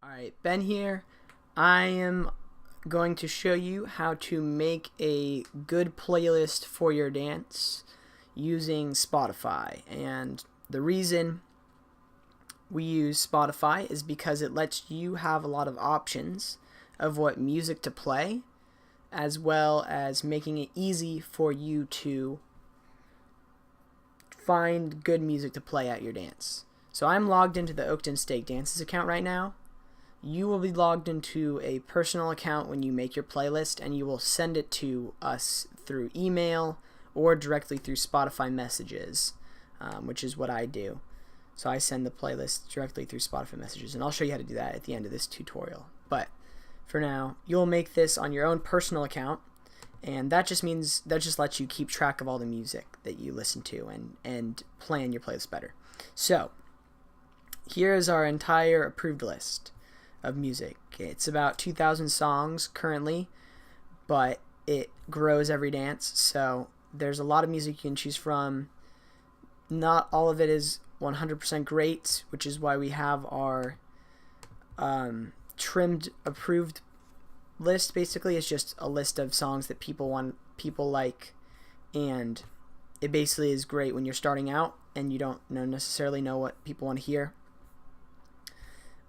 Alright, Ben here. I am going to show you how to make a good playlist for your dance using Spotify. And the reason we use Spotify is because it lets you have a lot of options of what music to play, as well as making it easy for you to find good music to play at your dance. So I'm logged into the Oakton Steak Dances account right now. You will be logged into a personal account when you make your playlist, and you will send it to us through email or directly through Spotify messages, which is what I do. So I send the playlist directly through Spotify messages, and I'll show you how to do that at the end of this tutorial. But for now, you'll make this on your own personal account, and that just lets you keep track of all the music that you listen to and plan your playlist better. So here is our entire approved list of music. It's about 2,000 songs currently, but it grows every dance, so there's a lot of music you can choose from. Not all of it is 100% great, which is why we have our trimmed approved list. Basically, it's just a list of songs that people like, and it basically is great when you're starting out and you don't necessarily know what people want to hear.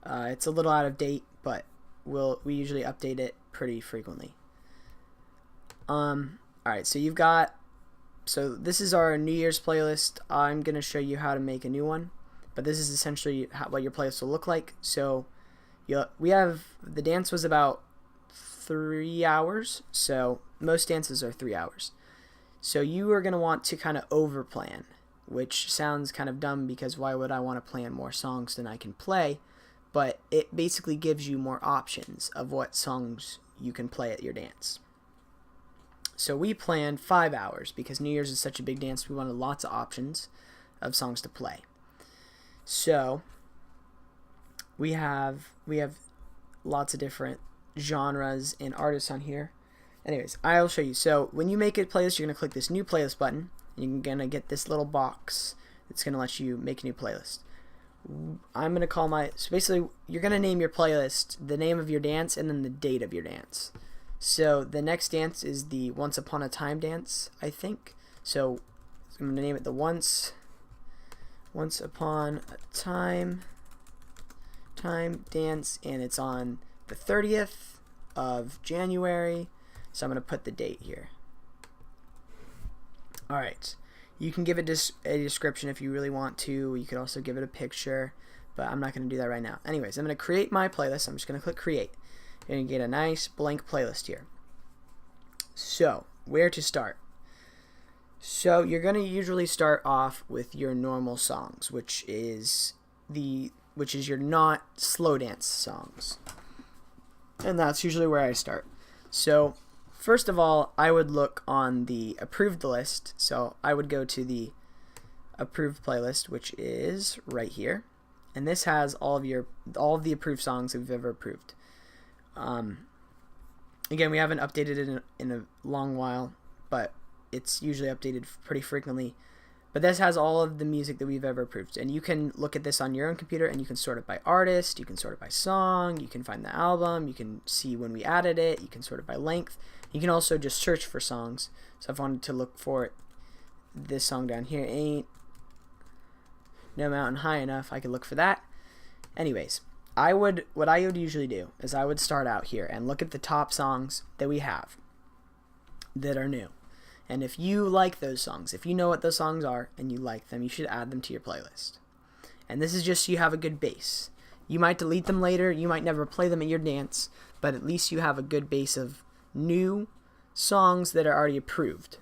It's a little out of date, but we usually update it pretty frequently. Alright, so this is our New Year's playlist. I'm going to show you how to make a new one, but this is essentially what your playlist will look like. So the dance was about 3 hours, so most dances are 3 hours. So you are going to want to kind of overplan, which sounds kind of dumb because why would I want to plan more songs than I can play? But it basically gives you more options of what songs you can play at your dance. So we planned 5 hours because New Year's is such a big dance. We wanted lots of options of songs to play. So we have lots of different genres and artists on here. Anyways, I'll show you. So when you make a playlist, you're going to click this new playlist button, and you're going to get this little box that's going to let you make a new playlist. I'm going to call so basically you're going to name your playlist the name of your dance and then the date of your dance. So the next dance is the Once Upon a Time dance, I think. So I'm going to name it the Once Upon a Time dance, and it's on the 30th of January. So I'm going to put the date here. Alright. You can give it a description if you really want to. You could also give it a picture, but I'm not going to do that right now. Anyways, I'm going to create my playlist. I'm just going to click create. You're going to get a nice blank playlist here. So, where to start? So, you're going to usually start off with your normal songs, which is your not slow dance songs. And that's usually where I start. So, first of all, I would look on the approved list. So I would go to the approved playlist, which is right here, and this has all of the approved songs that we've ever approved. Again, we haven't updated it in a long while, but it's usually updated pretty frequently. But this has all of the music that we've ever approved, and you can look at this on your own computer, and you can sort it by artist, you can sort it by song, you can find the album, you can see when we added it, you can sort it by length. You can also just search for songs. So if I wanted to look for this song down here, Ain't No Mountain High Enough, I could look for that. Anyways, what I would usually do is I would start out here and look at the top songs that we have that are new. And if you like those songs, if you know what those songs are and you like them, you should add them to your playlist. And this is just so you have a good base. You might delete them later, you might never play them at your dance, but at least you have a good base of new songs that are already approved.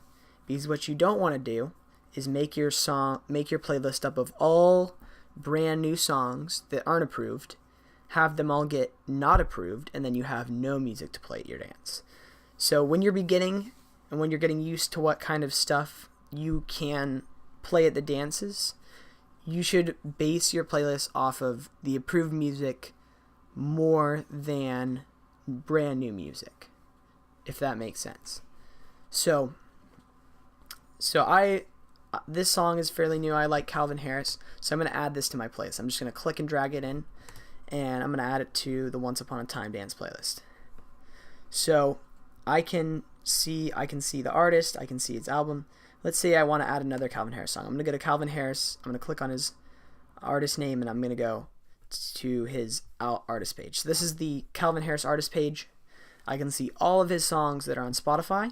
Because what you don't want to do is make your playlist up of all brand new songs that aren't approved, have them all get not approved, and then you have no music to play at your dance. So when you're beginning and when you're getting used to what kind of stuff you can play at the dances, you should base your playlist off of the approved music more than brand new music, if that makes sense. So this song is fairly new. I like Calvin Harris, so I'm going to add this to my playlist. I'm just going to click and drag it in, and I'm going to add it to the Once Upon a Time dance playlist. So I can see the artist, I can see its album. Let's say I want to add another Calvin Harris song. I'm going to go to Calvin Harris, I'm going to click on his artist name, and I'm going to go to his artist page. So this is the Calvin Harris artist page. I can see all of his songs that are on Spotify.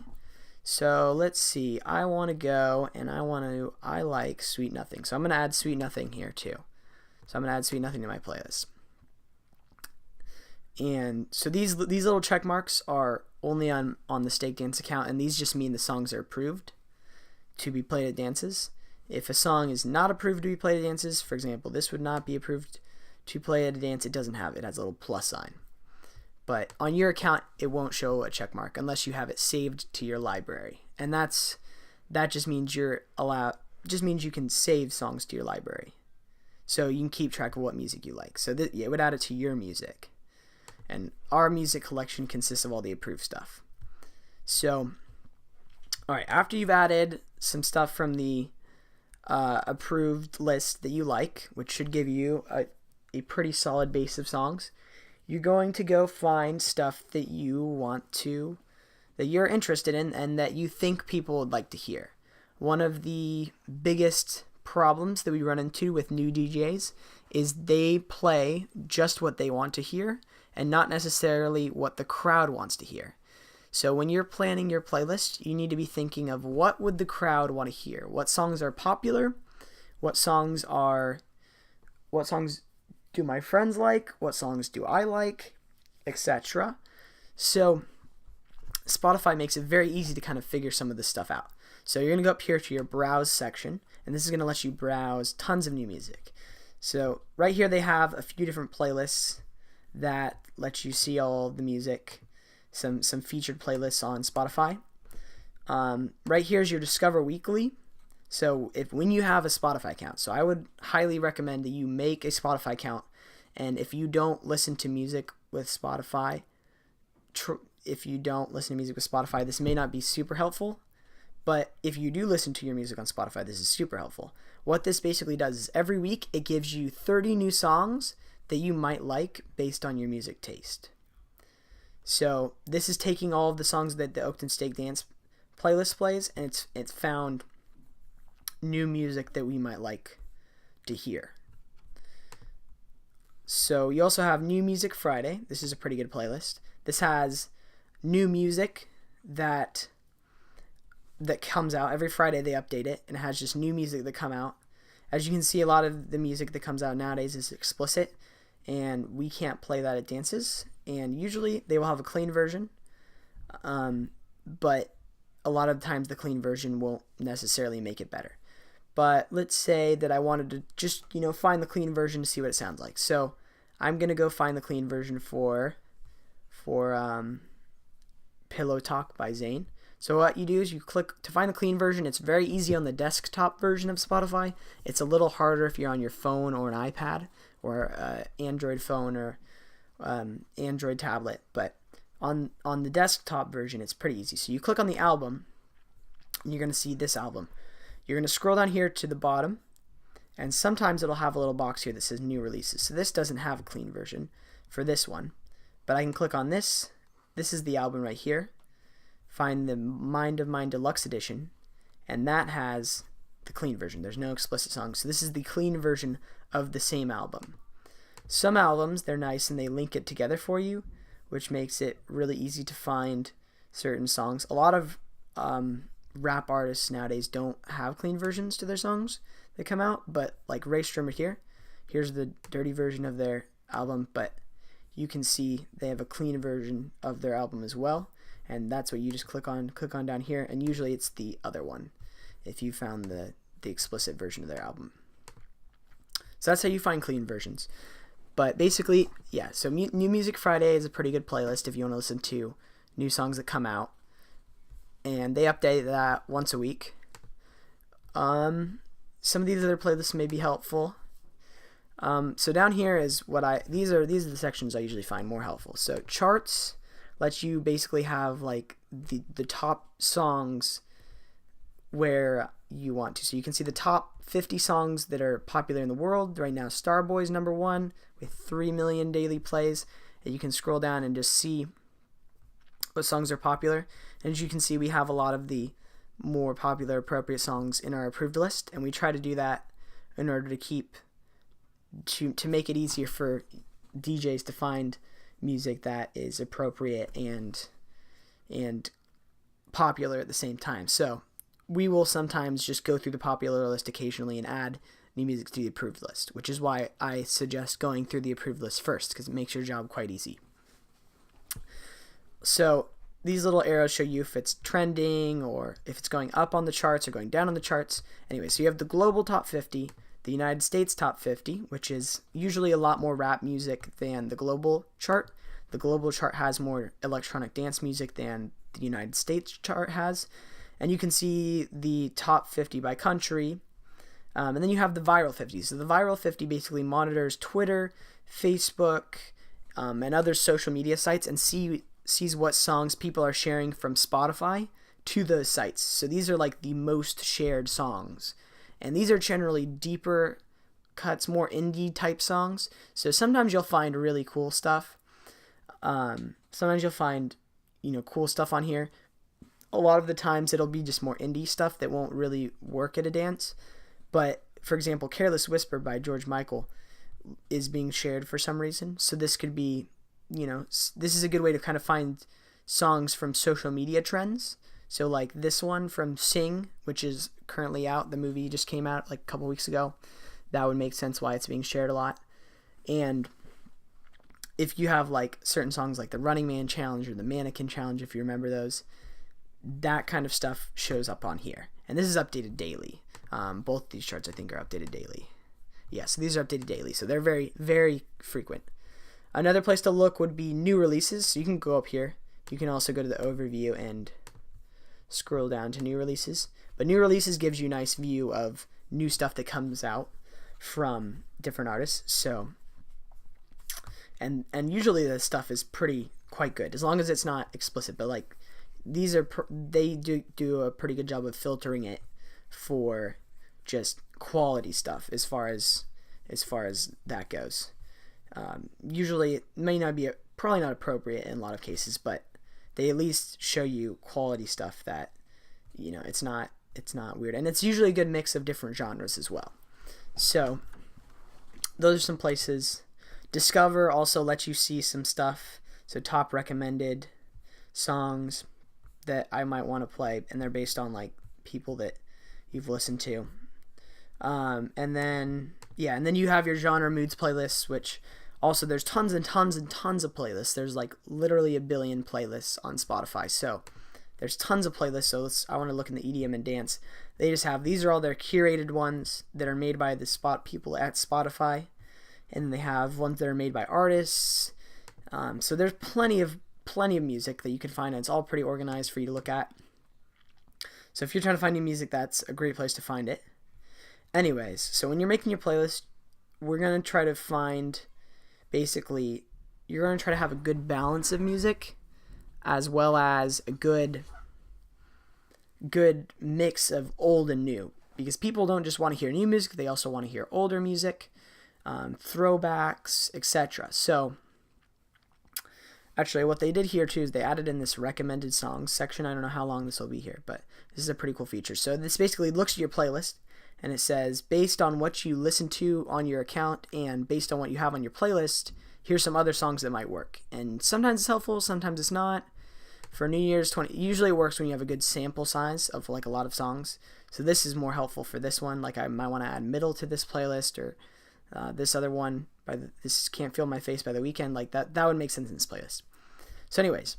So let's see, I want to go and I like Sweet Nothing. So I'm going to add Sweet Nothing here too. So I'm going to add Sweet Nothing to my playlist. And so these little check marks are only on the Steak Dance account, and these just mean the songs are approved to be played at dances. If a song is not approved to be played at dances, for example, this would not be approved to play at a dance, it has a little plus sign. But on your account, it won't show a check mark unless you have it saved to your library. And that just means you can save songs to your library. So you can keep track of what music you like. So it would add it to your music. And our music collection consists of all the approved stuff. So, alright, after you've added some stuff from the approved list that you like, which should give you a pretty solid base of songs, you're going to go find stuff that you're interested in and that you think people would like to hear. One of the biggest problems that we run into with new DJs is they play just what they want to hear and not necessarily what the crowd wants to hear. So when you're planning your playlist, you need to be thinking of what would the crowd want to hear? What songs are popular? What songs do my friends like? What songs do I like? Etc. So Spotify makes it very easy to kind of figure some of this stuff out. So you're going to go up here to your browse section, and this is going to let you browse tons of new music. So right here they have a few different playlists that let you see all the music, some featured playlists on Spotify. Right here is your Discover Weekly. So when you have a Spotify account, so I would highly recommend that you make a Spotify account, and if you don't listen to music with Spotify, this may not be super helpful, but if you do listen to your music on Spotify, this is super helpful. What this basically does is every week it gives you 30 new songs that you might like based on your music taste. So this is taking all of the songs that the Oakton Steak Dance playlist plays, and it's found new music that we might like to hear. So you also have New Music Friday. This is a pretty good playlist. This has new music that comes out every Friday. They update it, and it has just new music that come out. As you can see, a lot of the music that comes out nowadays is explicit, and we can't play that at dances. And usually they will have a clean version, but a lot of times the clean version won't necessarily make it better. But let's say that I wanted to just, find the clean version to see what it sounds like. So I'm going to go find the clean version for Pillow Talk by Zayn. So what you do is you click to find the clean version. It's very easy on the desktop version of Spotify. It's a little harder if you're on your phone or an iPad or Android phone or Android tablet. But on the desktop version, it's pretty easy. So you click on the album, and you're going to see this album. You're going to scroll down here to the bottom, and sometimes it'll have a little box here that says new releases. So this doesn't have a clean version for this one, but I can click on this. This is the album right here. Find the Mind of Mine Deluxe Edition, and that has the clean version. There's no explicit songs. So this is the clean version of the same album. Some albums, they're nice and they link it together for you, which makes it really easy to find certain songs. A lot of rap artists nowadays don't have clean versions to their songs that come out, but like Ray Strimmer here's the dirty version of their album, but you can see they have a clean version of their album as well, and that's what you just click on down here, and usually it's the other one if you found the explicit version of their album. So that's how you find clean versions. But basically, yeah, so New Music Friday is a pretty good playlist if you want to listen to new songs that come out. And they update that once a week. Some of these other playlists may be helpful. So down here is these are the sections I usually find more helpful. So charts lets you basically have like the top songs where you want to. So you can see the top 50 songs that are popular in the world. Right now, Starboy's #1 with 3 million daily plays. And you can scroll down and just see what songs are popular. And as you can see, we have a lot of the more popular appropriate songs in our approved list, and we try to do that in order to make it easier for DJs to find music that is appropriate and popular at the same time. So we will sometimes just go through the popular list occasionally and add new music to the approved list, which is why I suggest going through the approved list first, because it makes your job quite easy. So these little arrows show you if it's trending or if it's going up on the charts or going down on the charts. Anyway, so you have the global top 50, the United States top 50, which is usually a lot more rap music than the global chart. The global chart has more electronic dance music than the United States chart has. And you can see the top 50 by country. And then you have the viral 50. So the viral 50 basically monitors Twitter, Facebook, and other social media sites and sees what songs people are sharing from Spotify to those sites. So these are like the most shared songs. And these are generally deeper cuts, more indie type songs. So sometimes you'll find really cool stuff. Sometimes you'll find, cool stuff on here. A lot of the times it'll be just more indie stuff that won't really work at a dance. But for example, Careless Whisper by George Michael is being shared for some reason. So this could be, this is a good way to kind of find songs from social media trends. So like this one from Sing, which is currently out. The movie just came out like a couple weeks ago. That would make sense why it's being shared a lot. And if you have like certain songs like the Running Man Challenge or the Mannequin Challenge, if you remember those, that kind of stuff shows up on here. And this is updated daily. Both these charts I think are updated daily. Yeah, so these are updated daily. So they're very, very frequent. Another place to look would be new releases. So you can go up here. You can also go to the overview and scroll down to new releases. But new releases gives you a nice view of new stuff that comes out from different artists. So and usually the stuff is quite good, as long as it's not explicit. But like these are they do a pretty good job of filtering it for just quality stuff as far as that goes. Usually it may not be probably not appropriate in a lot of cases, but they at least show you quality stuff that it's not weird, and it's usually a good mix of different genres as well. So those are some places. Discover also lets you see some stuff, so top recommended songs that I might want to play, and they're based on like people that you've listened to. And then you have your genre moods playlists, which also there's tons and tons and tons of playlists. There's like literally a billion playlists on Spotify. So there's tons of playlists. So I want to look in the EDM and dance. They just have, these are all their curated ones that are made by the people at Spotify. And they have ones that are made by artists. So there's plenty of music that you can find, and it's all pretty organized for you to look at. So if you're trying to find new music, that's a great place to find it. Anyways, so when you're making your playlist, we're going to try to find, basically, you're going to try to have a good balance of music, as well as a good mix of old and new. Because people don't just want to hear new music, they also want to hear older music, throwbacks, etc. So actually, what they did here too is they added in this recommended songs section. I don't know how long this will be here, but this is a pretty cool feature. So this basically looks at your playlist, and it says, based on what you listen to on your account and based on what you have on your playlist, here's some other songs that might work. And sometimes it's helpful, sometimes it's not. For New Year's 20, usually it works when you have a good sample size of like a lot of songs. So this is more helpful for this one. Like I might want to add Middle to this playlist, or this other one by this Can't Feel My Face by The Weeknd. Like that would make sense in this playlist. So anyways,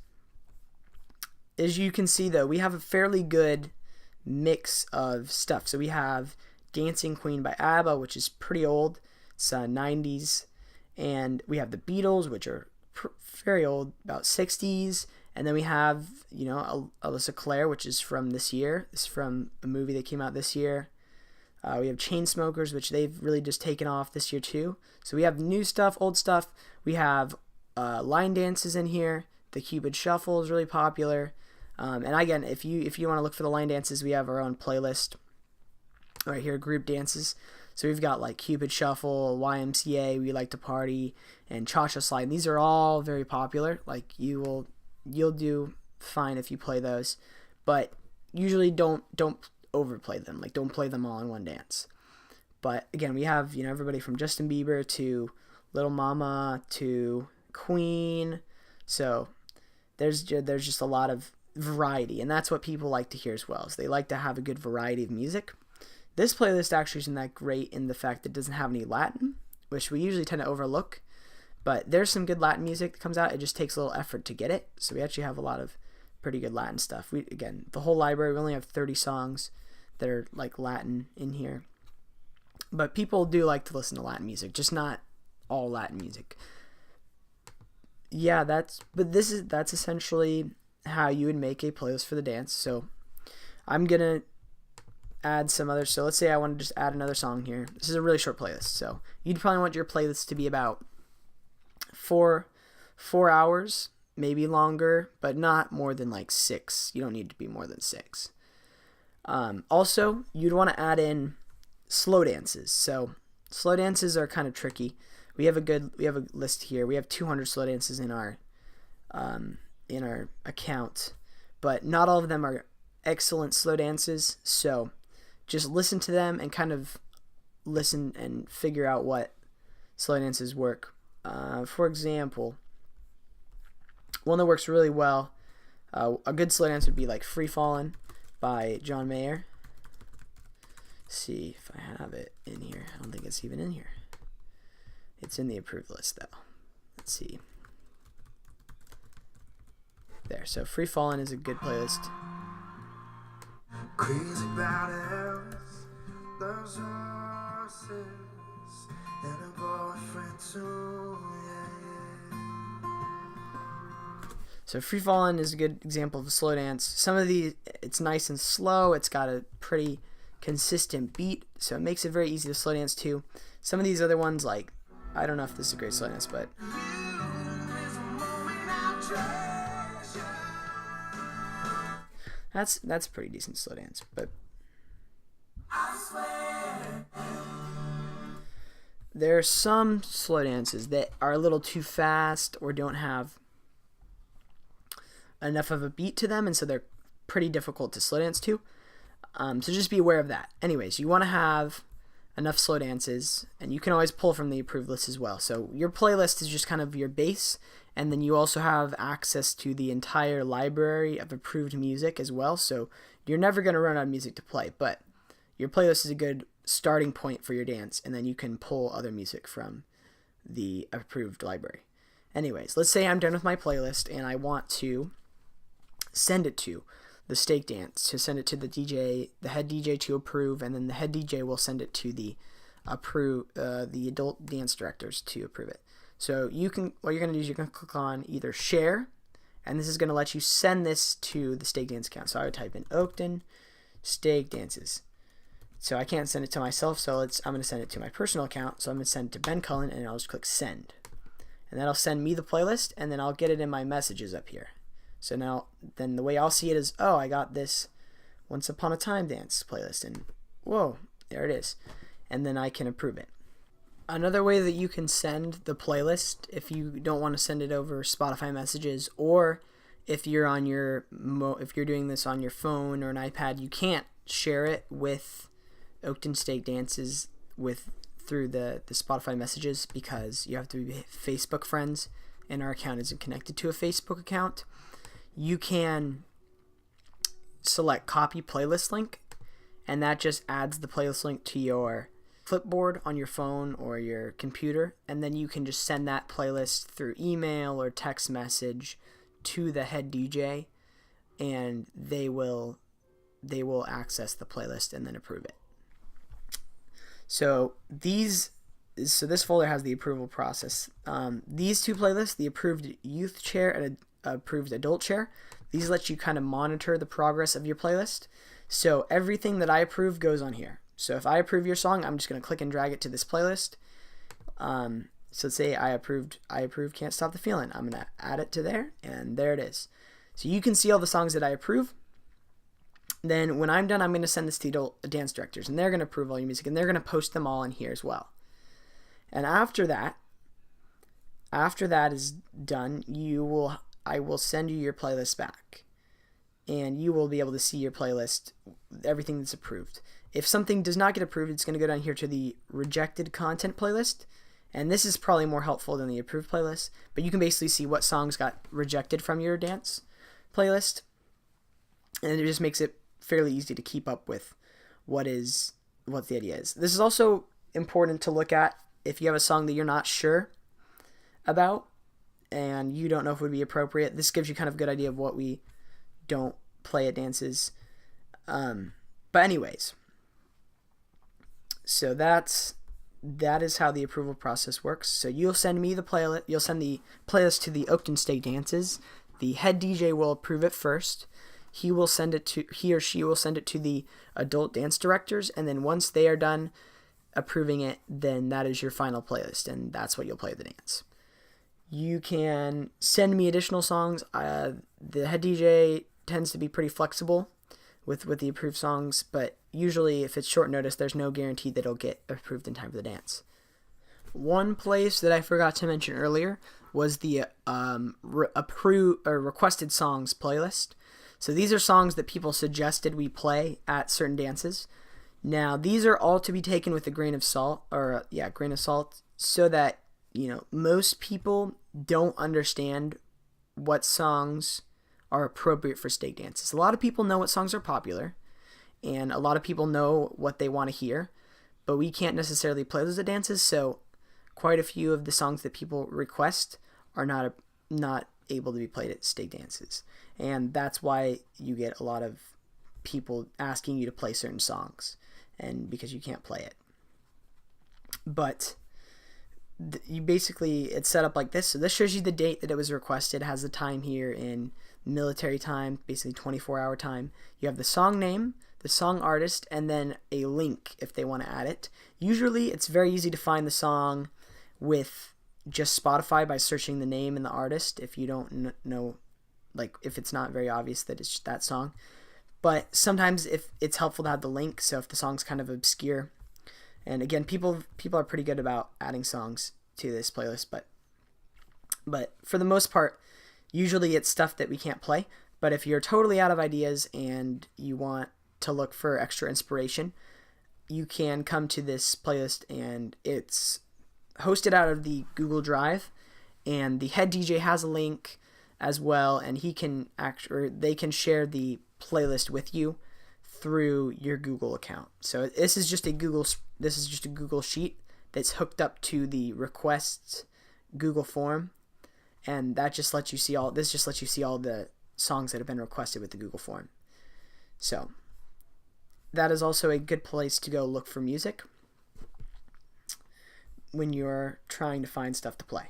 as you can see though, we have a fairly good mix of stuff. So we have Dancing Queen by ABBA, which is pretty old. It's 90s. And we have the Beatles, which are very old, about 60s. And then we have, Alyssa Clare, which is from this year. It's from a movie that came out this year. We have Chainsmokers, which they've really just taken off this year too. So we have new stuff, old stuff. We have line dances in here. The Cupid Shuffle is really popular. And again, if you want to look for the line dances, we have our own playlist right here, group dances. So we've got like Cupid Shuffle, YMCA, We Like to Party, and Cha-Cha Slide. These are all very popular. Like you'll do fine if you play those, but usually don't overplay them. Like don't play them all in one dance. But again, we have everybody from Justin Bieber to Little Mama to Queen. So there's just a lot of variety, and that's what people like to hear as well. Is they like to have a good variety of music. This playlist actually isn't that great in the fact that it doesn't have any Latin, which we usually tend to overlook. But there's some good Latin music that comes out. It just takes a little effort to get it. So we actually have a lot of pretty good Latin stuff. Again, the whole library, we only have 30 songs that are like Latin in here. But people do like to listen to Latin music, just not all Latin music. Yeah, that's essentially how you would make a playlist for the dance. So I'm gonna add some others. So let's say I want to just add another song here. This is a really short playlist, so you'd probably want your playlist to be about 4 hours, maybe longer, but not more than like 6. You don't need to be more than 6. Also, you'd want to add in slow dances. So slow dances are kind of tricky. We have a list here. We have 200 slow dances in our account, but not all of them are excellent slow dances. So just listen to them and kind of listen and figure out what slow dances work. For example, one that works really well, a good slow dance would be like Free Fallin' by John Mayer. See if I have it in here. I don't think it's even in here. It's in the approved list though. Let's see. There, so Free Fallin' is a good playlist. Crazy about us, those horses, and a boyfriend too, yeah. So Free Fallin' is a good example of a slow dance. Some of these, it's nice and slow. It's got a pretty consistent beat, so it makes it very easy to slow dance to. Some of these other ones, like, I don't know if this is a great slow dance, but that's a pretty decent slow dance. But there are some slow dances that are a little too fast or don't have enough of a beat to them, and so they're pretty difficult to slow dance to. So just be aware of that. Anyways, you want to have enough slow dances, and you can always pull from the approved list as well. So your playlist is just kind of your base, and then you also have access to the entire library of approved music as well. So you're never going to run out of music to play, but your playlist is a good starting point for your dance, and then you can pull other music from the approved library. Anyways, let's say I'm done with my playlist and I want to send it to the stake dance, to send it to the DJ, the head DJ to approve, and then the head DJ will send it to the adult dance directors to approve it. So what you're going to do is you're going to click on either share, and this is going to let you send this to the stake dance account. So I would type in Oakton stake dances. So I can't send it to myself, so I'm going to send it to my personal account. So I'm going to send it to Ben Cullen, and I'll just click send. And that'll send me the playlist, and then I'll get it in my messages up here. So now, then the way I'll see it is, oh, I got this Once Upon a Time dance playlist, and whoa, there it is. And then I can approve it. Another way that you can send the playlist, if you don't want to send it over Spotify messages, or if you're on if you're doing this on your phone or an iPad, you can't share it with Oakton Stake Dances through the Spotify messages, because you have to be Facebook friends, and our account isn't connected to a Facebook account. You can select copy playlist link, and that just adds the playlist link to your clipboard on your phone or your computer, and then you can just send that playlist through email or text message to the head DJ, and they will access the playlist and then approve it. So this folder has the approval process. These two playlists, the approved youth chair and approved adult chair, these let you kind of monitor the progress of your playlist. So everything that I approve goes on here. So if I approve your song, I'm just going to click and drag it to this playlist. So let's say I approve Can't Stop the Feeling. I'm going to add it to there, and there it is. So you can see all the songs that I approve. Then when I'm done, I'm going to send this to the dance directors, and they're going to approve all your music, and they're going to post them all in here as well. And after that is done, I will send you your playlist back, and you will be able to see your playlist, everything that's approved. If something does not get approved, it's going to go down here to the rejected content playlist, and this is probably more helpful than the approved playlist, but you can basically see what songs got rejected from your dance playlist, and it just makes it fairly easy to keep up with what the idea is. This is also important to look at if you have a song that you're not sure about and you don't know if it would be appropriate. This gives you kind of a good idea of what we don't play at dances. But anyways, so that is how the approval process works. So you'll send me the playlist. You'll send the playlist to the Oakton State Dances. The head DJ will approve it first. He or she will send it to the adult dance directors, and then once they are done approving it, then that is your final playlist, and that's what you'll play at the dance. You can send me additional songs. The head DJ tends to be pretty flexible with the approved songs, but usually if it's short notice, there's no guarantee that it'll get approved in time for the dance. One place that I forgot to mention earlier was the requested songs playlist. So these are songs that people suggested we play at certain dances. Now, these are all to be taken with a grain of salt, so that, most people don't understand what songs are appropriate for state dances. A lot of people know what songs are popular, and a lot of people know what they want to hear, but we can't necessarily play those at dances, so quite a few of the songs that people request are not able to be played at state dances. And that's why you get a lot of people asking you to play certain songs, and because you can't play it. But it's set up like this. So this shows you the date that it was requested. It has the time here in military time, basically 24-hour time. You have the song name, the song artist, and then a link if they want to add it. Usually it's very easy to find the song with just Spotify by searching the name and the artist if you don't know, if it's not very obvious that it's that song. But sometimes if it's helpful to have the link, so if the song's kind of obscure. And again, people are pretty good about adding songs to this playlist, but for the most part, usually it's stuff that we can't play. But if you're totally out of ideas and you want to look for extra inspiration, you can come to this playlist, and it's hosted out of the Google Drive, and the head DJ has a link as well, and they can share the playlist with you through your Google account. So this is just a Google sheet that's hooked up to the requests Google form, and that just lets you see all the songs that have been requested with the Google form. So that is also a good place to go look for music when you're trying to find stuff to play.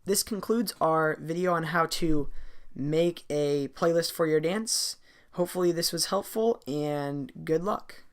This concludes our video on how to make a playlist for your dance. Hopefully this was helpful, and good luck.